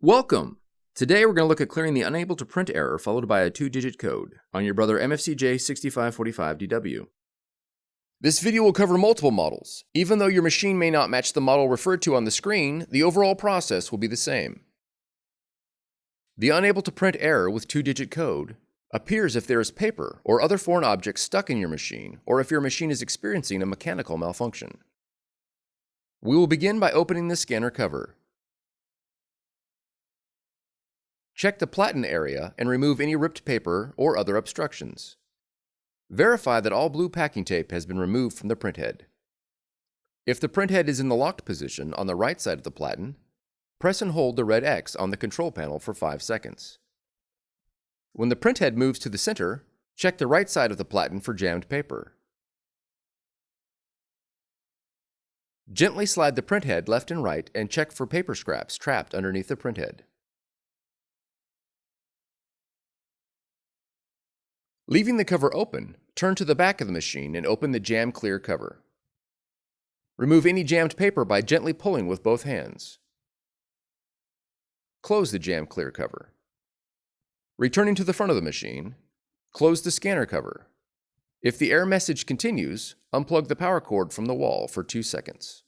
Welcome! Today we're going to look at clearing the unable to print error followed by a 2-digit code on your Brother MFC-J6545DW. This video will cover multiple models. Even though your machine may not match the model referred to on the screen, the overall process will be the same. The unable to print error with 2-digit code appears if there is paper or other foreign objects stuck in your machine, or if your machine is experiencing a mechanical malfunction. We will begin by opening the scanner cover. Check the platen area and remove any ripped paper or other obstructions. Verify that all blue packing tape has been removed from the printhead. If the printhead is in the locked position on the right side of the platen, press and hold the red X on the control panel for 5 seconds. When the printhead moves to the center, check the right side of the platen for jammed paper. Gently slide the printhead left and right and check for paper scraps trapped underneath the printhead. Leaving the cover open, turn to the back of the machine and open the jam clear cover. Remove any jammed paper by gently pulling with both hands. Close the jam clear cover. Returning to the front of the machine, close the scanner cover. If the error message continues, unplug the power cord from the wall for 2 seconds.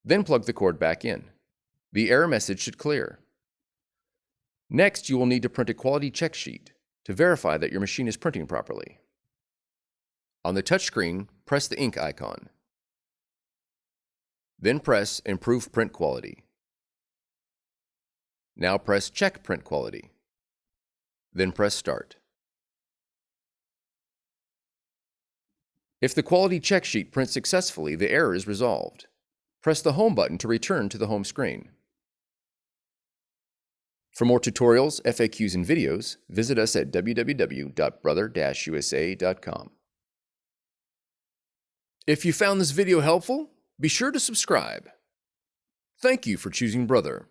Then plug the cord back in. The error message should clear. Next, you will need to print a quality check sheet to verify that your machine is printing properly. On the touchscreen, press the ink icon. Then press Improve Print Quality. Now press Check Print Quality. Then press Start. If the quality check sheet prints successfully, the error is resolved. Press the Home button to return to the home screen. For more tutorials, FAQs, and videos, visit us at www.brother-usa.com. If you found this video helpful, be sure to subscribe. Thank you for choosing Brother.